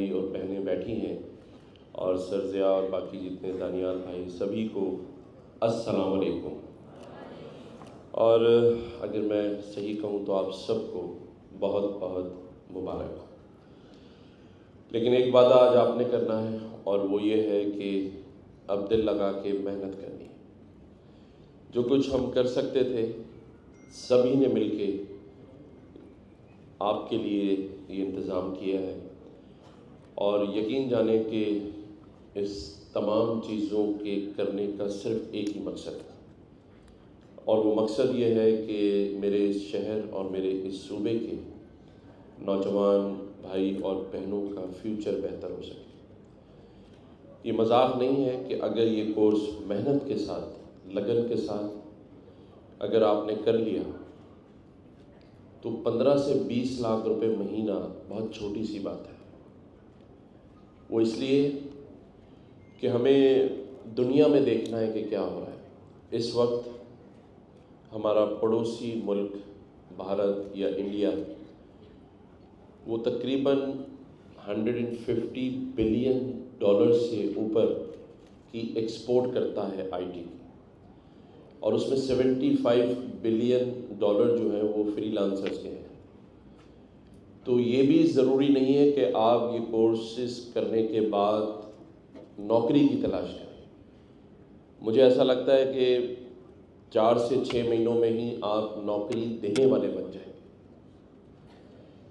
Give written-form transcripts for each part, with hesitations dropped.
بھائی اور بہنیں بیٹھی ہیں، اور سر ضیاء اور باقی جتنے دانیال بھائی، سبھی کو السلام علیکم۔ اور اگر میں صحیح کہوں تو آپ سب کو بہت بہت مبارک ہو۔ لیکن ایک وعدہ آج آپ نے کرنا ہے، اور وہ یہ ہے کہ اب دل لگا کے محنت کرنی ہے۔ جو کچھ ہم کر سکتے تھے سبھی نے مل کے آپ کے لیے یہ انتظام کیا ہے، اور یقین جانیں کہ اس تمام چیزوں کے کرنے کا صرف ایک ہی مقصد ہے، اور وہ مقصد یہ ہے کہ میرے اس شہر اور میرے اس صوبے کے نوجوان بھائی اور بہنوں کا فیوچر بہتر ہو سکے۔ یہ مذاق نہیں ہے کہ اگر یہ کورس محنت کے ساتھ، لگن کے ساتھ اگر آپ نے کر لیا تو 15 سے 20 لاکھ روپے مہینہ بہت چھوٹی سی بات ہے۔ وہ اس لیے کہ ہمیں دنیا میں دیکھنا ہے کہ کیا ہو رہا ہے۔ اس وقت ہمارا پڑوسی ملک بھارت یا انڈیا، وہ تقریباً $150 بلین سے اوپر کی ایکسپورٹ کرتا ہے آئی ٹی، اور اس میں $75 بلین جو ہیں وہ فری لانسرز کے ہیں۔ تو یہ بھی ضروری نہیں ہے کہ آپ یہ کورسز کرنے کے بعد نوکری کی تلاش کریں۔ مجھے ایسا لگتا ہے کہ 4 سے 6 مہینوں میں ہی آپ نوکری دینے والے بن جائیں گے۔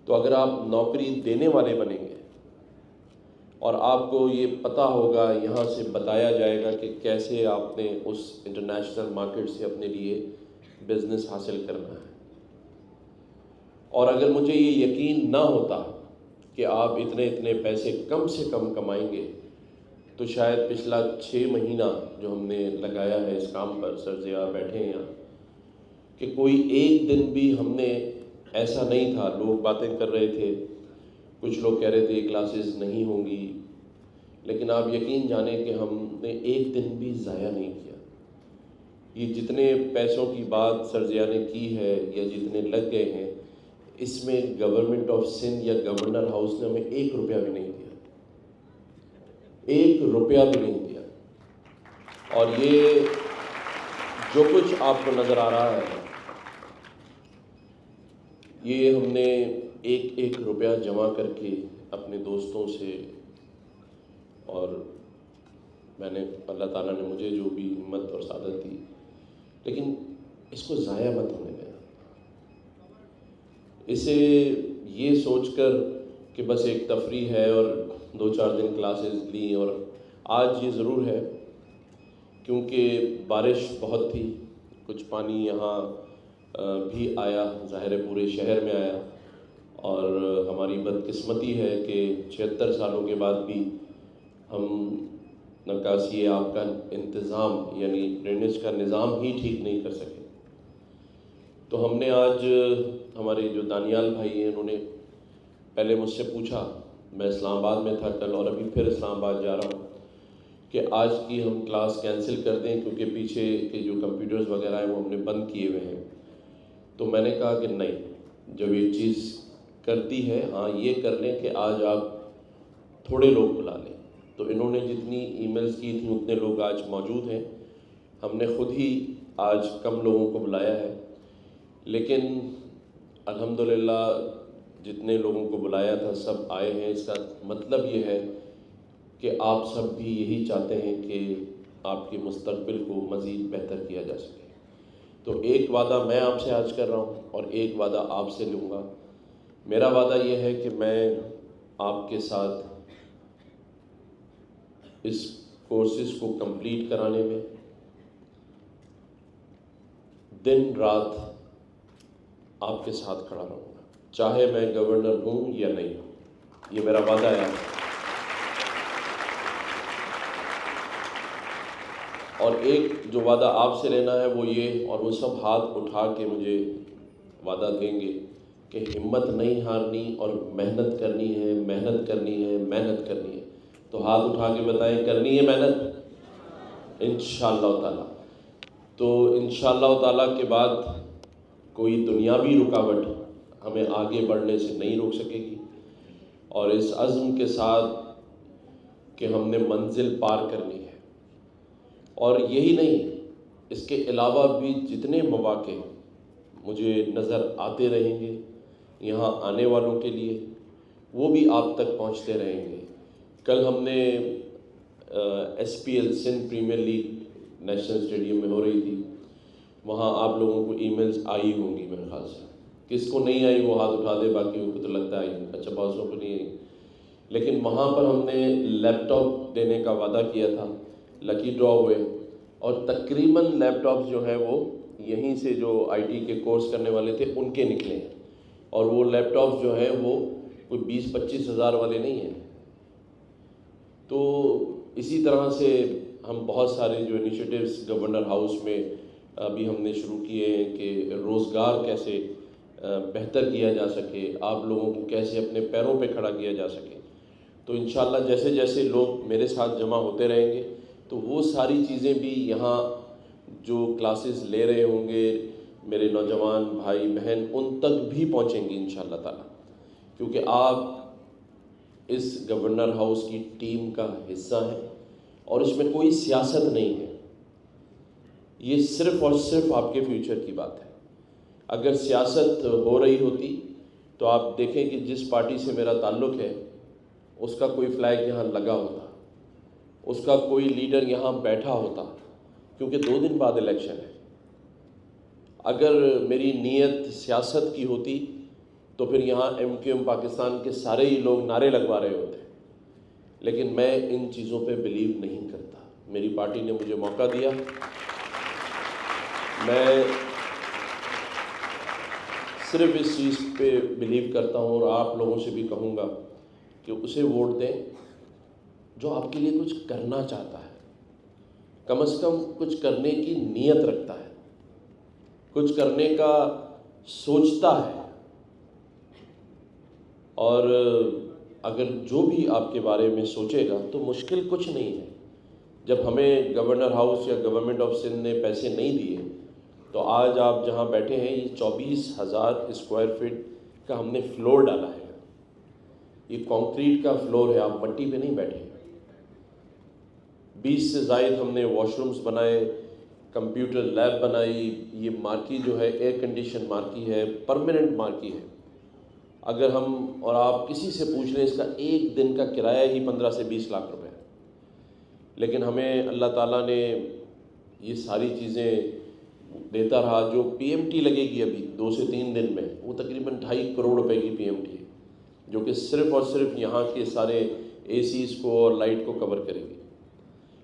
تو اگر آپ نوکری دینے والے بنیں گے اور آپ کو یہ پتہ ہوگا، یہاں سے بتایا جائے گا کہ کیسے آپ نے اس انٹرنیشنل مارکیٹ سے اپنے لیے بزنس حاصل کرنا ہے، اور اگر مجھے یہ یقین نہ ہوتا کہ آپ اتنے پیسے کم سے کم کمائیں گے، تو شاید پچھلا 6 مہینہ جو ہم نے لگایا ہے اس کام پر، سر ضیاء بیٹھے ہیں یہاں، کہ کوئی ایک دن بھی ہم نے ایسا نہیں تھا۔ لوگ باتیں کر رہے تھے، کچھ لوگ کہہ رہے تھے یہ کلاسز نہیں ہوں گی، لیکن آپ یقین جانیں کہ ہم نے ایک دن بھی ضائع نہیں کیا۔ یہ جتنے پیسوں کی بات سر ضیاء نے کی ہے یا جتنے لگ گئے ہیں، اس میں گورنمنٹ آف سندھ یا گورنر ہاؤس نے ہمیں 1 روپیہ بھی نہیں دیا، 1 روپیہ بھی نہیں دیا۔ اور یہ جو کچھ آپ کو نظر آ رہا ہے، یہ ہم نے 1 روپیہ جمع کر کے اپنے دوستوں سے، اور میں نے، اللہ تعالیٰ نے مجھے جو بھی ہمت اور سعادت دی، لیکن اس کو ضائع مت ہونے دینا۔ اسے یہ سوچ کر کہ بس ایک تفریح ہے اور 2-4 دن کلاسز لیں، اور آج یہ ضرور ہے کیونکہ بارش بہت تھی، کچھ پانی یہاں بھی آیا، ظاہر ہے پورے شہر میں آیا، اور ہماری بدقسمتی ہے کہ 76 سالوں کے بعد بھی ہم نکاسی آب کا انتظام یعنی ڈرینیج کا نظام ہی ٹھیک نہیں کر سکے۔ تو ہم نے آج، ہمارے جو دانیال بھائی ہیں، انہوں نے پہلے مجھ سے پوچھا، میں اسلام آباد میں تھا کل اور ابھی پھر اسلام آباد جا رہا ہوں، کہ آج کی ہم کلاس کینسل کر دیں کیونکہ پیچھے کے جو کمپیوٹرز وغیرہ ہیں وہ ہم نے بند کیے ہوئے ہیں۔ تو میں نے کہا کہ نہیں، جب یہ چیز کرتی ہے، ہاں یہ کر لیں کہ آج آپ تھوڑے لوگ بلا لیں۔ تو انہوں نے جتنی ای میلز کی تھیں اتنے لوگ آج موجود ہیں، ہم نے خود ہی آج کم لوگوں کو بلایا ہے، لیکن الحمدللہ جتنے لوگوں کو بلایا تھا سب آئے ہیں۔ اس کا مطلب یہ ہے کہ آپ سب بھی یہی چاہتے ہیں کہ آپ کے مستقبل کو مزید بہتر کیا جا سکے۔ تو ایک وعدہ میں آپ سے آج کر رہا ہوں اور ایک وعدہ آپ سے لوں گا۔ میرا وعدہ یہ ہے کہ میں آپ کے ساتھ اس کورسز کو کمپلیٹ کرانے میں دن رات آپ کے ساتھ کھڑا رہوں گا، چاہے میں گورنر ہوں یا نہیں ہوں۔ یہ میرا وعدہ ہے۔ اور ایک جو وعدہ آپ سے لینا ہے وہ یہ، اور وہ سب ہاتھ اٹھا کے مجھے وعدہ دیں گے کہ ہمت نہیں ہارنی اور محنت کرنی ہے، محنت کرنی ہے، محنت کرنی ہے۔ تو ہاتھ اٹھا کے بتائیں، کرنی ہے محنت انشاءاللہ تعالیٰ۔ تو انشاءاللہ تعالیٰ کے بعد کوئی دنیاوی رکاوٹ ہمیں آگے بڑھنے سے نہیں روک سکے گی۔ اور اس عزم کے ساتھ کہ ہم نے منزل پار کرنی ہے. اور یہی نہیں، اس کے علاوہ بھی جتنے مواقع مجھے نظر آتے رہیں گے یہاں آنے والوں کے لیے، وہ بھی آپ تک پہنچتے رہیں گے. کل ہم نے SPL Sindh premier league national stadium میں ہو رہی تھی، وہاں آپ لوگوں کو ای میلز آئی ہوں گی میرے خیال سے. کس کو نہیں آئی وہ ہاتھ اٹھا دے، باقیوں کو تو لگتا ہے آئی. اچھا، بازوں کو نہیں آئی. لیکن وہاں پر ہم نے لیپ ٹاپ دینے کا وعدہ کیا تھا، لکی ڈرا ہوئے، اور تقریباً لیپ ٹاپس جو ہے وہ یہیں سے جو IT کے کورس کرنے والے تھے ان کے نکلے ہیں. اور وہ لیپ ٹاپس جو ہیں وہ کوئی 20-25 ہزار والے نہیں ہیں. تو اسی طرح سے ہم بہت سارے جو انیشیٹوز گورنر ہاؤس میں ابھی ہم نے شروع کیے ہیں کہ روزگار کیسے بہتر کیا جا سکے، آپ لوگوں کو کیسے اپنے پیروں پہ کھڑا کیا جا سکے. تو انشاءاللہ جیسے جیسے لوگ میرے ساتھ جمع ہوتے رہیں گے تو وہ ساری چیزیں بھی یہاں جو کلاسز لے رہے ہوں گے میرے نوجوان بھائی بہن، ان تک بھی پہنچیں گی انشاءاللہ تعالیٰ. کیونکہ آپ اس گورنر ہاؤس کی ٹیم کا حصہ ہیں اور اس میں کوئی سیاست نہیں ہے. یہ صرف اور صرف آپ کے فیوچر کی بات ہے. اگر سیاست ہو رہی ہوتی تو آپ دیکھیں کہ جس پارٹی سے میرا تعلق ہے اس کا کوئی فلیگ یہاں لگا ہوتا، اس کا کوئی لیڈر یہاں بیٹھا ہوتا، کیونکہ 2 دن بعد الیکشن ہے. اگر میری نیت سیاست کی ہوتی تو پھر یہاں MQM پاکستان کے سارے ہی لوگ نعرے لگوا رہے ہوتے. لیکن میں ان چیزوں پہ بلیو نہیں کرتا. میری پارٹی نے مجھے موقع دیا، میں صرف اس چیز پہ بلیو کرتا ہوں، اور آپ لوگوں سے بھی کہوں گا کہ اسے ووٹ دیں جو آپ کے لیے کچھ کرنا چاہتا ہے، کم از کم کچھ کرنے کی نیت رکھتا ہے، کچھ کرنے کا سوچتا ہے. اور اگر جو بھی آپ کے بارے میں سوچے گا تو مشکل کچھ نہیں ہے. جب ہمیں گورنر ہاؤس یا گورنمنٹ آف سندھ نے پیسے نہیں دیے تو آج آپ جہاں بیٹھے ہیں یہ 24,000 اسکوائر فٹ کا ہم نے فلور ڈالا ہے. یہ کانکریٹ کا فلور ہے، آپ مٹی پہ نہیں بیٹھے. 20 سے زائد ہم نے واش رومز بنائے، کمپیوٹر لیب بنائی. یہ مارکی جو ہے ایئر کنڈیشن مارکی ہے، پرماننٹ مارکی ہے. اگر ہم اور آپ کسی سے پوچھ لیں اس کا ایک دن کا کرایہ ہی 15 سے 20 لاکھ روپے ہے. لیکن ہمیں اللہ تعالیٰ نے یہ ساری چیزیں دیتا رہا. جو PMT لگے گی ابھی 2 سے 3 دن میں، وہ تقریباً 2.5 کروڑ روپے کی PMT ہے، جو کہ صرف اور صرف یہاں کے سارے ACs کو اور لائٹ کو کور کرے گی.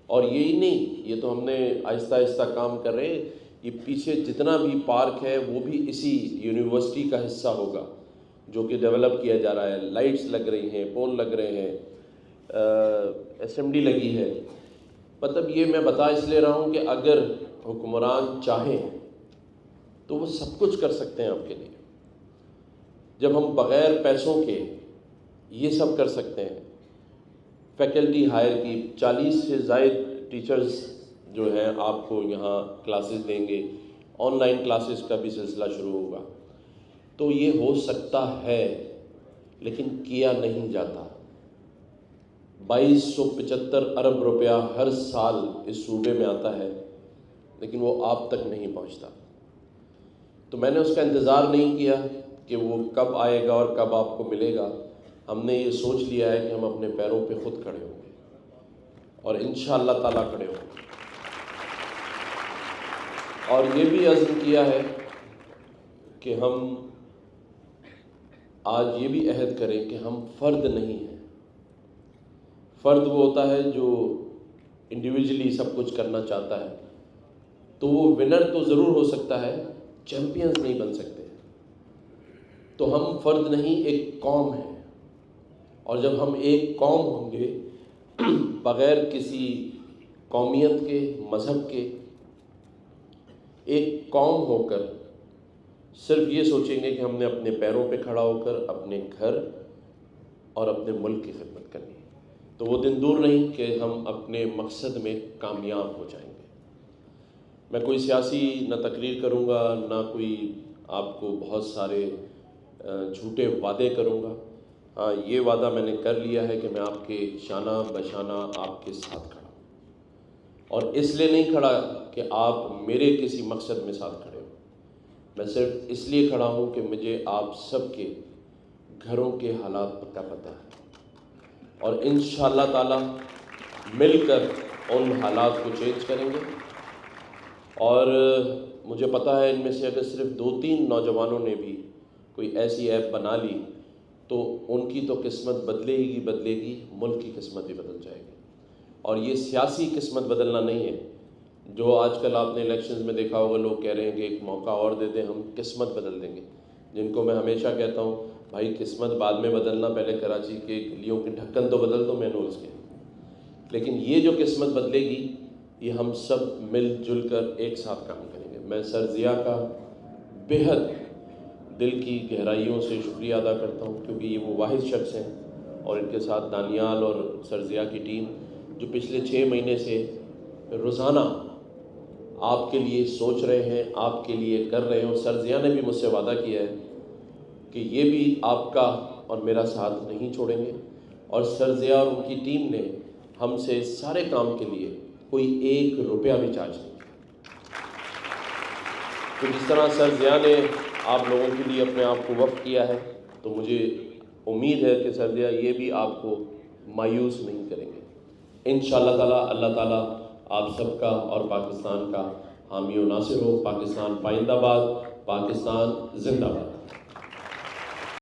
اور یہی نہیں، یہ تو ہم نے آہستہ آہستہ کام کر رہے ہیں. یہ پیچھے جتنا بھی پارک ہے وہ بھی اسی یونیورسٹی کا حصہ ہوگا جو کہ ڈیولپ کیا جا رہا ہے. لائٹس لگ رہی ہیں، پول لگ رہے ہیں، اسمبلی لگی ہے. مطلب یہ میں بتا اس لیے رہا ہوں کہ اگر حکمران چاہیں تو وہ سب کچھ کر سکتے ہیں آپ کے لیے. جب ہم بغیر پیسوں کے یہ سب کر سکتے ہیں، فیکلٹی ہائر کی 40 سے زائد ٹیچرز جو ہیں آپ کو یہاں کلاسز دیں گے، آن لائن کلاسز کا بھی سلسلہ شروع ہوگا. تو یہ ہو سکتا ہے لیکن کیا نہیں جاتا. 2275 ارب روپیہ ہر سال اس صوبے میں آتا ہے لیکن وہ آپ تک نہیں پہنچتا. تو میں نے اس کا انتظار نہیں کیا کہ وہ کب آئے گا اور کب آپ کو ملے گا. ہم نے یہ سوچ لیا ہے کہ ہم اپنے پیروں پہ خود کھڑے ہوں گے اور انشاءاللہ تعالیٰ کھڑے ہوں گے. اور یہ بھی عزم کیا ہے کہ ہم آج یہ بھی عہد کریں کہ ہم فرد نہیں ہیں. فرد وہ ہوتا ہے جو انڈیویجلی سب کچھ کرنا چاہتا ہے، تو وہ ونر تو ضرور ہو سکتا ہے، چیمپئنز نہیں بن سکتے. تو ہم فرد نہیں، ایک قوم ہے. اور جب ہم ایک قوم ہوں گے بغیر کسی قومیت کے، مذہب کے، ایک قوم ہو کر صرف یہ سوچیں گے کہ ہم نے اپنے پیروں پہ کھڑا ہو کر اپنے گھر اور اپنے ملک کی خدمت کرنی ہے، تو وہ دن دور نہیں کہ ہم اپنے مقصد میں کامیاب ہو جائیں گے. میں کوئی سیاسی نہ تقریر کروں گا، نہ کوئی آپ کو بہت سارے جھوٹے وعدے کروں گا. ہاں، یہ وعدہ میں نے کر لیا ہے کہ میں آپ کے شانہ بشانہ آپ کے ساتھ کھڑا ہوں، اور اس لیے نہیں کھڑا کہ آپ میرے کسی مقصد میں ساتھ کھڑے ہو، میں صرف اس لیے کھڑا ہوں کہ مجھے آپ سب کے گھروں کے حالات کا پتہ ہے، اور انشاءاللہ تعالی مل کر ان حالات کو چینج کریں گے۔ اور مجھے پتہ ہے ان میں سے اگر صرف 2-3 نوجوانوں نے بھی کوئی ایسی ایپ بنا لی تو ان کی تو قسمت بدلے گی، ملک کی قسمت بھی بدل جائے گی۔ اور یہ سیاسی قسمت بدلنا نہیں ہے، جو آج کل آپ نے الیکشنز میں دیکھا ہوگا، لوگ کہہ رہے ہیں کہ ایک موقع اور دے دیں، ہم قسمت بدل دیں گے، جن کو میں ہمیشہ کہتا ہوں بھائی قسمت بعد میں بدلنا، پہلے کراچی کے گلیوں کے ڈھکن تو بدل دو مینولز کے، لیکن یہ جو قسمت بدلے گی یہ ہم سب مل جل کر ایک ساتھ کام کریں گے۔ میں سر ضیاء کا بہت دل کی گہرائیوں سے شکریہ ادا کرتا ہوں، کیونکہ یہ وہ واحد شخص ہیں، اور ان کے ساتھ دانیال اور سر ضیاء کی ٹیم جو پچھلے 6 مہینے سے روزانہ آپ کے لیے سوچ رہے ہیں، آپ کے لیے کر رہے ہیں، اور سر ضیاء نے بھی مجھ سے وعدہ کیا ہے کہ یہ بھی آپ کا اور میرا ساتھ نہیں چھوڑیں گے، اور سر ضیاء اور ان کی ٹیم نے ہم سے سارے کام کے لیے کوئی 1 روپیہ بھی چارج نہیں کیا۔ تو جس طرح سر ضیاء نے آپ لوگوں کے لیے اپنے آپ کو وقف کیا ہے، تو مجھے امید ہے کہ سر ضیاء یہ بھی آپ کو مایوس نہیں کریں گے۔ انشاءاللہ تعالیٰ اللہ تعالیٰ آپ سب کا اور پاکستان کا حامی و ناصر ہو۔ پاکستان پائندہ باد، پاکستان زندہ باد۔